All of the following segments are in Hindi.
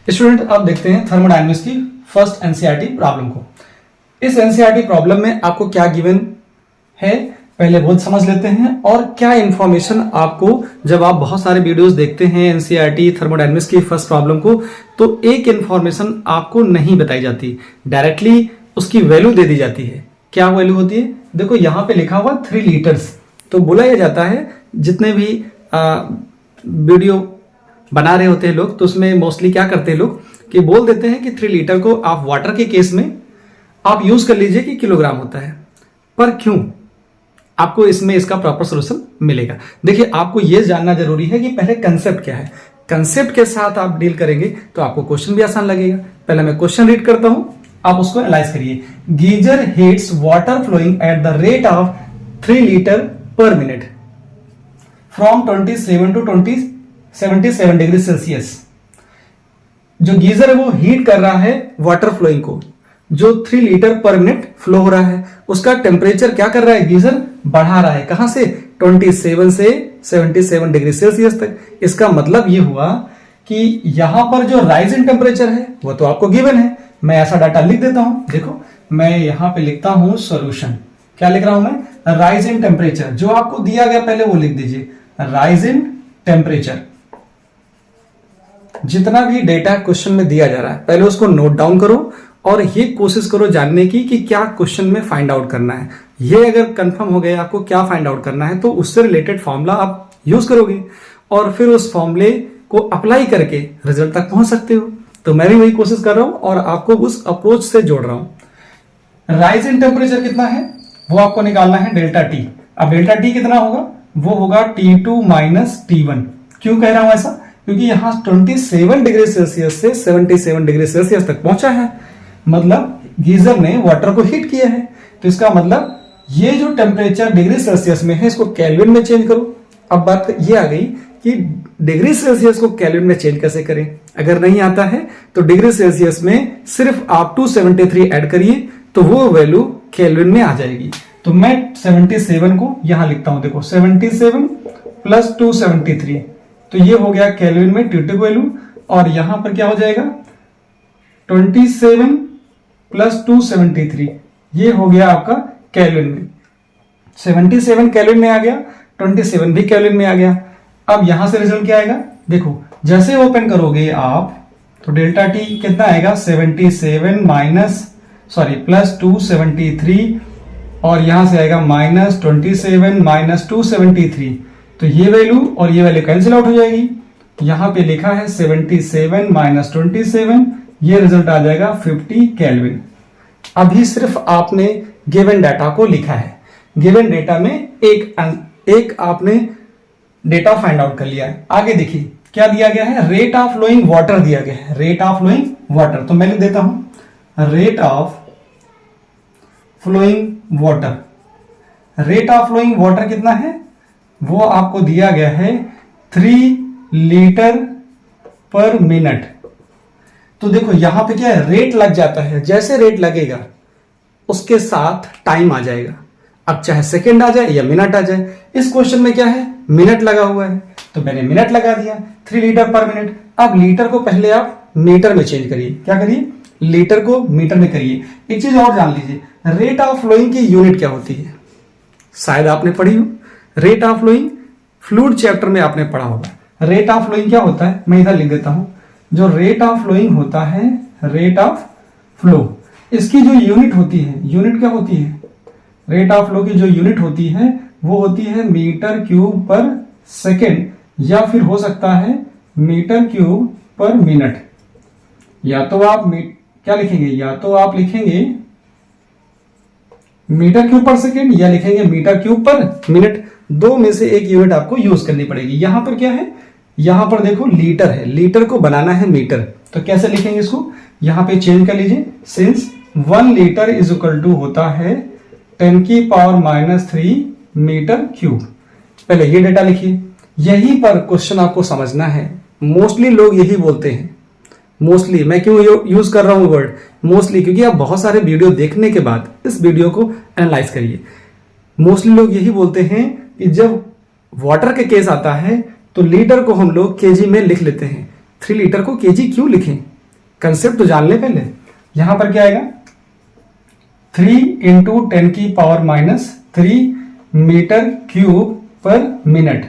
स्टूडेंट, अब देखते हैं थर्मोडायनेमिक्स की फर्स्ट एनसीईआरटी प्रॉब्लम को। इस एनसीईआरटी प्रॉब्लम में आपको क्या गिवन है पहले वो समझ लेते हैं, और क्या इंफॉर्मेशन आपको, जब आप बहुत सारे वीडियोस देखते हैं एनसीईआरटी थर्मोडायनेमिक्स की फर्स्ट प्रॉब्लम को, तो एक इंफॉर्मेशन आपको नहीं बताई जाती, डायरेक्टली उसकी वैल्यू दे दी जाती है। क्या वैल्यू होती है? देखो यहाँ पे लिखा हुआ 3 लीटर्स। तो बोला यह जाता है, जितने भी वीडियो बना रहे होते हैं लोग, तो उसमें मोस्टली क्या करते हैं लोग कि बोल देते हैं कि 3 लीटर को आप वाटर के केस में आप यूज कर लीजिए कि किलोग्राम होता है। पर क्यों? आपको इसमें इसका प्रॉपर सोल्यूशन मिलेगा। देखिए, आपको यह जानना जरूरी है कि पहले कंसेप्ट क्या है। कंसेप्ट के साथ आप डील करेंगे तो आपको क्वेश्चन भी आसान लगेगा। पहले मैं क्वेश्चन रीड करता हूं, आप उसको एनालाइज करिए। Geyser heats water flowing at the rate of 3 litre per minute from 27 to 77 degree Celsius. जो गीजर है वो हीट कर रहा है वाटर फ्लोइंग को, जो 3 लीटर पर मिनट फ्लो हो रहा है, उसका टेम्परेचर क्या कर रहा है? गीजर बढ़ा रहा है। कहां से? 27 से 77 डिग्री सेल्सियस तक। इसका मतलब ये हुआ कि यहां पर जो राइज इन टेम्परेचर है वो तो आपको गिवन है। मैं ऐसा डाटा लिख देता हूं। देखो, मैं यहां पे लिखता हूं सॉल्यूशन। क्या लिख रहा हूं मैं? राइज इन टेम्परेचर जो आपको दिया गया पहले वो लिख दीजिए। राइज इन टेम्परेचर, जितना भी डेटा क्वेश्चन में दिया जा रहा है पहले उसको नोट डाउन करो और ये कोशिश करो जानने की कि क्या क्वेश्चन में फाइंड आउट करना है। ये अगर कंफर्म हो गया आपको क्या फाइंड आउट करना है, तो उससे रिलेटेड फॉर्मूला आप यूज करोगे और फिर उस फॉर्मूले को अप्लाई करके रिजल्ट तक पहुंच सकते हो। तो मैं भी वही कोशिश कर रहा हूं और आपको उस अप्रोच से जोड़ रहा हूं। राइज इन टेम्परेचर कितना है वो आपको निकालना है, डेल्टा टी। अब डेल्टा टी कितना होगा? वो होगा T2 माइनस T1। क्यों कह रहा हूं ऐसा? क्योंकि यहां 27 डिग्री सेल्सियस से 77 डिग्री सेल्सियस तक पहुंचा है, मतलब गीजर ने वाटर को हीट किया है। तो इसका मतलब ये जो टेम्परेचर डिग्री सेल्सियस में है इसको केल्विन में चेंज करो। अब बात ये आ गई कि डिग्री सेल्सियस को केल्विन में चेंज कैसे करें। अगर नहीं आता है तो डिग्री सेल्सियस में सिर्फ आप 273 ऐड करिए तो वो वैल्यू केल्विन में आ जाएगी। तो मैं 77 को यहां लिखता हूं। देखो, 77 प्लस 273, तो ये हो गया केल्विन में T2 वैल्यू, और यहां पर क्या हो जाएगा? 27 प्लस 273, ये हो गया आपका केल्विन में। 77 केल्विन में आ गया, 27 भी केल्विन में आ गया। अब यहां से रिजल्ट क्या आएगा? देखो, जैसे ओपन करोगे आप तो डेल्टा टी कितना आएगा? 77 प्लस 273, और यहां से आएगा माइनस 27 माइनस 273। तो ये वैल्यू और ये वैल्यू कैंसिल आउट हो जाएगी। यहां पे लिखा है 77 माइनस 27, ये रिजल्ट आ जाएगा 50 केल्विन। अभी सिर्फ आपने गिवन डाटा को लिखा है। गिवन डेटा में एक आपने डेटा फाइंड आउट कर लिया है। आगे देखिए क्या दिया गया है? रेट ऑफ फ्लोइंग वाटर दिया गया है। रेट ऑफ फ्लोइंग वाटर, तो मैं लिख देता हूं rate of flowing water. Rate of flowing water कितना है? वो आपको दिया गया है 3 लीटर पर मिनट। तो देखो यहां पे क्या है? रेट लग जाता है। जैसे रेट लगेगा उसके साथ टाइम आ जाएगा। अब चाहे सेकंड आ जाए या मिनट आ जाए। इस क्वेश्चन में क्या है? मिनट लगा हुआ है, तो मैंने मिनट लगा दिया, 3 लीटर पर मिनट। अब लीटर को पहले आप मीटर में चेंज करिए। क्या करिए? लीटर को मीटर में करिए। एक चीज और जान लीजिए, रेट ऑफ फ्लोइंग की यूनिट क्या होती है? शायद आपने पढ़ी हो। Rate of flowing fluid chapter में आपने पढ़ा होगा। रेट ऑफ फ्लोइंग क्या होता है? मैं इधर लिख देता हूं। जो रेट ऑफ फ्लोइंग होता है, रेट ऑफ फ्लो, इसकी जो यूनिट होती है, यूनिट क्या होती है? रेट ऑफ फ्लो की जो यूनिट होती है वो होती है मीटर क्यूब पर सेकेंड, या फिर हो सकता है मीटर क्यूब पर मिनट। या तो आप क्या लिखेंगे? या तो आप लिखेंगे मीटर क्यूब पर सेकेंड या लिखेंगे मीटर क्यूब पर मिनट। दो में से एक यूनिट आपको यूज करनी पड़ेगी। यहां पर क्या है? यहां पर देखो लीटर है, लीटर को बनाना है मीटर। तो कैसे लिखेंगे इसको? यहां पे चेंज कर लीजिए। Since 1 litre is equal to होता है 10 की पावर -3 मीटर क्यूब। पहले ये डेटा लिखिए। यहीं पर क्वेश्चन आपको समझना है। मोस्टली लोग यही बोलते हैं। मोस्टली मैं क्यों यूज कर रहा हूं वर्ड मोस्टली? क्योंकि आप बहुत सारे वीडियो देखने के बाद इस वीडियो को एनालाइज करिए। मोस्टली लोग यही बोलते हैं कि जब वाटर के केस आता है तो लीटर को हम लोग केजी में लिख लेते हैं। 3 लीटर को केजी क्यों लिखें? कंसेप्ट तो जान ले पहले। यहां पर क्या आएगा 3 इंटू 10 की power -3 metre cube per minute.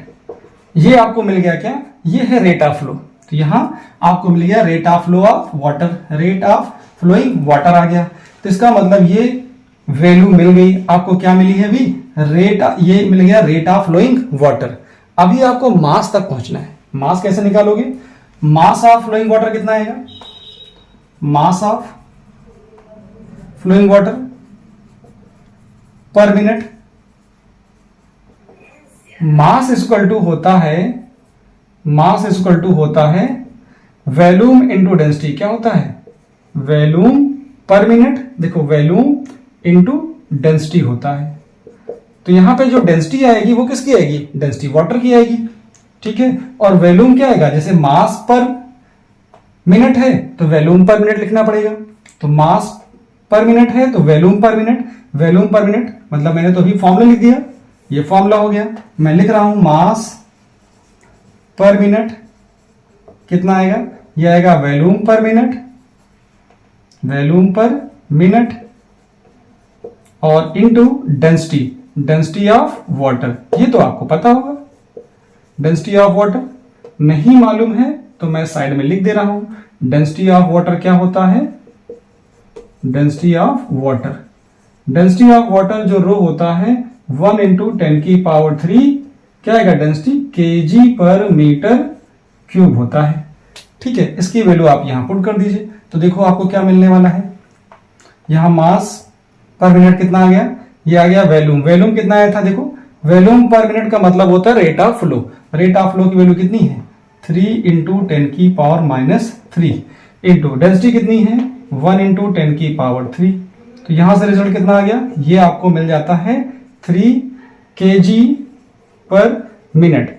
ये आपको मिल गया क्या, ये है रेट ऑफ फ्लो। तो यहां आपको मिल गया rate of flow of water, rate of flowing water आ गया। तो इसका मतलब ये वैल्यू मिल गई आपको, क्या मिली है अभी रेट, ये मिल गया रेट ऑफ फ्लोइंग वाटर। अभी आपको मास तक पहुंचना है। मास कैसे निकालोगे, मास ऑफ फ्लोइंग वाटर कितना आएगा, mass of flowing water per minute, mass equal to होता है, मास इक्वल टू होता है वॉल्यूम इंटू डेंसिटी। क्या होता है, वॉल्यूम पर मिनट, देखो वॉल्यूम इंटू डेंसिटी होता है। तो यहां पे जो डेंसिटी आएगी वो किसकी आएगी, डेंसिटी वाटर की आएगी, ठीक है। और वॉल्यूम क्या आएगा, जैसे मास पर मिनट है तो वॉल्यूम पर मिनट लिखना पड़ेगा। तो मास पर मिनट है तो volume per minute, volume per minute मतलब मैंने तो अभी फॉर्मूला लिख दिया, ये फॉर्मूला हो गया। मैं लिख रहा हूं मास पर मिनट कितना आएगा, ये आएगा volume per minute, volume per minute और into density, density of water. ये तो आपको पता होगा, डेंसिटी ऑफ वाटर नहीं मालूम है तो मैं साइड में लिख दे रहा हूं। डेंसिटी ऑफ वाटर क्या होता है, density of water, density of water जो रो होता है 1 इंटू 10 की पावर 3 क्या आएगा डेंसिटी, केजी पर मीटर क्यूब होता है, ठीक है। इसकी वैल्यू आप यहां पुट कर दीजिए। तो देखो आपको क्या मिलने वाला है, यहां मास पर मिनट कितना आ गया, ये आ गया वॉल्यूम, वॉल्यूम कितना आया था, देखो वॉल्यूम पर मिनट का मतलब होता है rate of flow, rate of flow की वैल्यू कितनी है 3 इंटू 10 की पावर -3 इंटू डेंसिटी कितनी है 1 इंटू 10 की पावर 3। तो यहां से रिजल्ट कितना आ गया, ये आपको मिल जाता है 3 kg पर मिनट।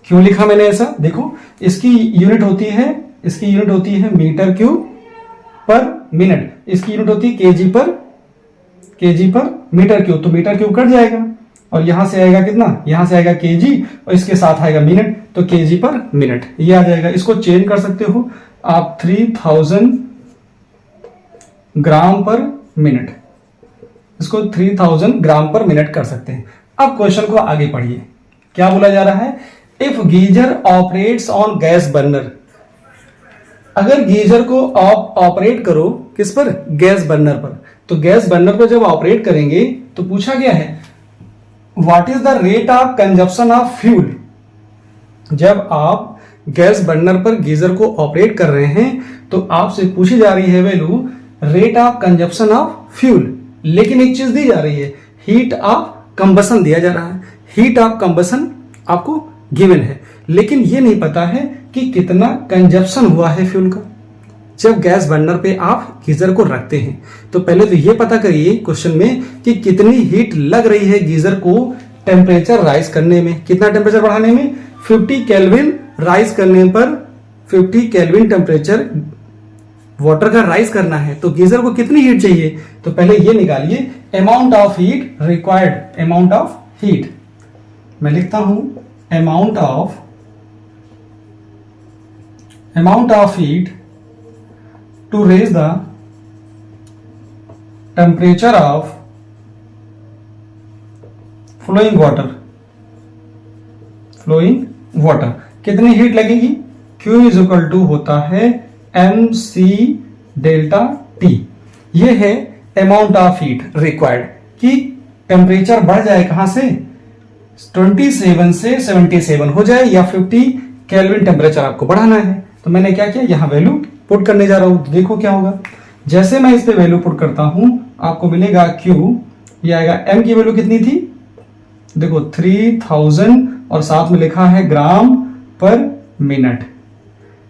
क्यों लिखा मैंने ऐसा, देखो इसकी यूनिट होती है, इसकी यूनिट होती है मीटर क्यूब पर मिनट, इसकी यूनिट होती है केजी पर मीटर क्यूब। तो मीटर क्यूब कट जाएगा और यहां से आएगा कितना, यहां से आएगा केजी और इसके साथ आएगा मिनट, तो केजी पर मिनट ये आ जाएगा। इसको चेंज कर सकते हो आप 3000 ग्राम पर मिनट, इसको 3000 ग्राम पर मिनट कर सकते हैं। अब क्वेश्चन को आगे पढ़िए, क्या बोला जा रहा है, if geyser operates on gas burner. अगर गीजर को आप ऑपरेट करो किस पर, गैस बर्नर पर, तो गैस बर्नर पर जब ऑपरेट करेंगे तो पूछा गया है what is the rate of consumption of fuel. जब आप गैस बर्नर पर गीजर को ऑपरेट कर रहे हैं तो आपसे पूछी जा रही है value rate of consumption of fuel, लेकिन एक चीज दी जा रही है हीट ऑफ कंबसन दिया जा रहा है, हीट ऑफ कंबसन आपको गिवन है, लेकिन ये नहीं पता है कि कितना कंजप्शन हुआ है फ्यूल का। जब गैस बर्नर पे आप गीजर को रखते हैं तो पहले तो ये पता करिए क्वेश्चन में कि कितनी हीट लग रही है गीजर को टेम्परेचर राइज करने में, कितना टेम्परेचर बढ़ाने में, 50 केल्विन राइज करने पर 50 केल्विन टेम्परेचर वाटर का राइज करना है तो गीजर को कितनी हीट चाहिए। तो पहले ये निकालिए amount of heat required, amount of heat मैं लिखता हूं amount of heat to raise the temperature of flowing water, कितनी हीट लगेगी, Q इज इक्वल टू होता है mc डेल्टा T। ये है अमाउंट ऑफ हीट रिक्वायर्ड कि टेम्परेचर बढ़ जाए कहां से 27 से 77 हो जाए या 50 केल्विन टेम्परेचर आपको बढ़ाना है। तो मैंने क्या किया, यहां वैल्यू पुट करने जा रहा हूं, तो देखो क्या होगा, जैसे मैं इस पे वैल्यू पुट करता हूं आपको मिलेगा Q, ये आएगा M की वैल्यू कितनी थी, देखो 3000 और साथ में लिखा है ग्राम पर मिनट,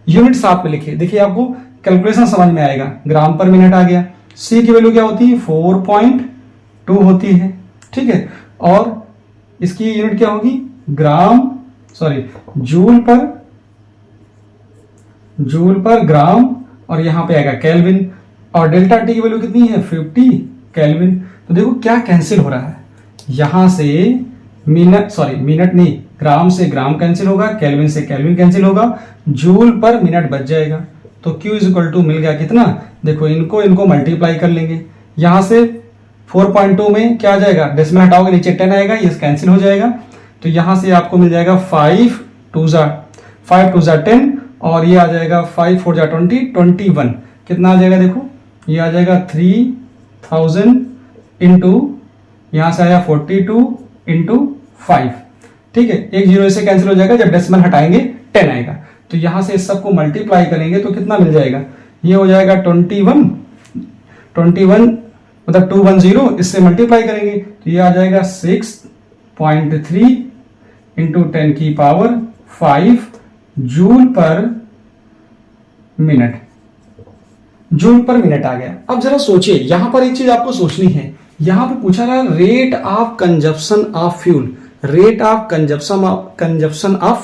यूनिट साथ में लिखिए, देखिए आपको कैलकुलेशन समझ में आएगा, ग्राम पर मिनट आ गया। C की वैल्यू क्या होती है 4.2 होती है, ठीक है, और इसकी यूनिट क्या होगी जूल पर ग्राम और यहां पे आएगा केल्विन, और डेल्टा टी की वैल्यू कितनी है 50 केल्विन। तो देखो क्या कैंसिल हो रहा है, यहां से मिनट नहीं, ग्राम से ग्राम कैंसिल होगा, केल्विन से केल्विन कैंसिल होगा, जूल पर मिनट बच जाएगा। तो Q इज इक्वल टू मिल गया कितना, देखो इनको मल्टीप्लाई कर लेंगे। यहां से 4.2 में क्या आ जाएगा, डेसिमल हटाओगे नीचे 10 आएगा, ये कैंसिल हो जाएगा। तो यहां से आपको मिल जाएगा 5 2 जा 10 और ये आ जाएगा 5 4 जा 20 21। कितना आ जाएगा, देखो ये आ जाएगा 3000 इंटू यहां से आया 42 इंटू 5। ठीक है, एक जीरो से कैंसिल हो जाएगा, जब डेसिमल हटाएंगे 10 आएगा। तो यहां से इस सबको मल्टीप्लाई करेंगे तो कितना मिल जाएगा, ये हो जाएगा 21 मतलब 210, इससे मल्टीप्लाई करेंगे तो ये आ जाएगा 6.3 इंटू 10 की पावर 5 जूल पर मिनट आ गया। अब जरा सोचिए, यहां पर एक चीज आपको सोचनी है, यहां पे पूछा रहा है rate of consumption of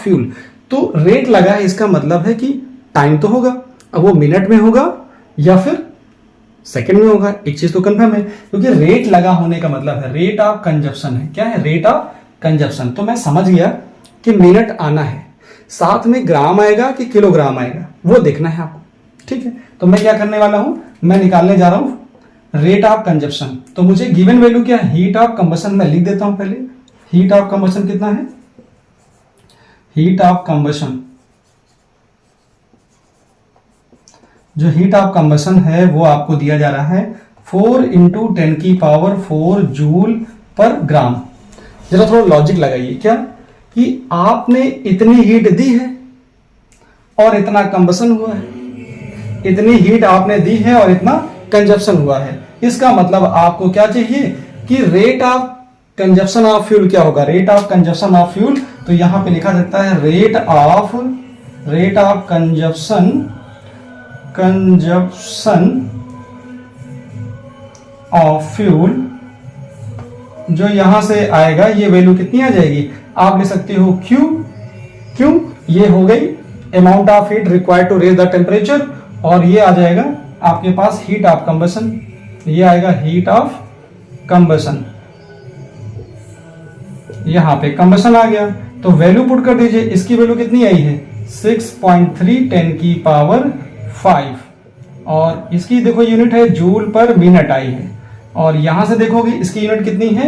fuel, तो रेट लगा है, इसका मतलब है कि टाइम तो होगा, अब वो मिनट में होगा या फिर सेकंड में होगा, एक चीज तो कंफर्म है, क्योंकि रेट लगा होने का मतलब है रेट ऑफ कंजप्शन है। क्या है, रेट ऑफ कंजप्शन। तो मैं समझ गया कि मिनट आना है, साथ में ग्राम आएगा कि किलोग्राम आएगा वो देखना है आपको। ठीक है, तो मैं क्या करने वाला हूं, मैं निकालने जा रहा हूं रेट ऑफ कंजप्शन। तो मुझे गिवन वैल्यू क्या, हीट ऑफ कंबशन मैं लिख देता हूं पहले। हीट ऑफ कंबशन कितना है, हीट ऑफ कंबशन, जो हीट ऑफ कंबशन है वो आपको दिया जा रहा है 4 इंटू 10 की पावर 4 जूल पर ग्राम। जरा थोड़ा लॉजिक लगाइए, क्या कि आपने इतनी हीट दी है और इतना कंबशन हुआ है, इतनी हीट आपने दी है और इतना कंजप्शन हुआ है। इसका मतलब आपको क्या चाहिए कि rate of consumption of fuel क्या होगा, rate of consumption of fuel. तो यहां पे लिखा जाता है rate of consumption of fuel, जो यहां से आएगा ये वैल्यू कितनी आ जाएगी, आप ले सकते हो क्यू, ये हो गई amount of heat required to raise the temperature, और ये आ जाएगा आपके पास हीट ऑफ कंबशन, ये आएगा हीट ऑफ कंबशन। यहां पे कंबशन आ गया तो वैल्यू पुट कर दीजिए, इसकी वैल्यू कितनी आई है 6.3 10 की पावर 5, और इसकी देखो यूनिट है जूल पर मिनट आई है, और यहां से देखोगे इसकी यूनिट कितनी है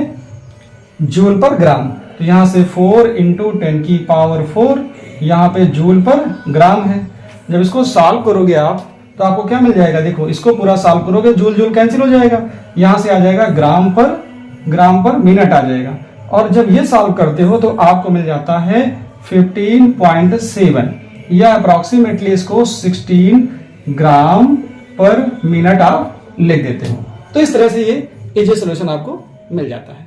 जूल पर ग्राम। तो यहां से 4 इंटू 10 की पावर 4, यहां पे जूल पर ग्राम है। जब इसको सॉल्व करोगे आप तो आपको क्या मिल जाएगा, देखो इसको पूरा सॉल्व करोगे जूल कैंसिल हो जाएगा, यहां से आ जाएगा ग्राम पर मिनट आ जाएगा, और जब ये सॉल्व करते हो तो आपको मिल जाता है 15.7, या अप्रोक्सीमेटली इसको 16 ग्राम पर मिनट आप लिख देते हो। तो इस तरह से ये इजी सॉल्यूशन आपको मिल जाता है।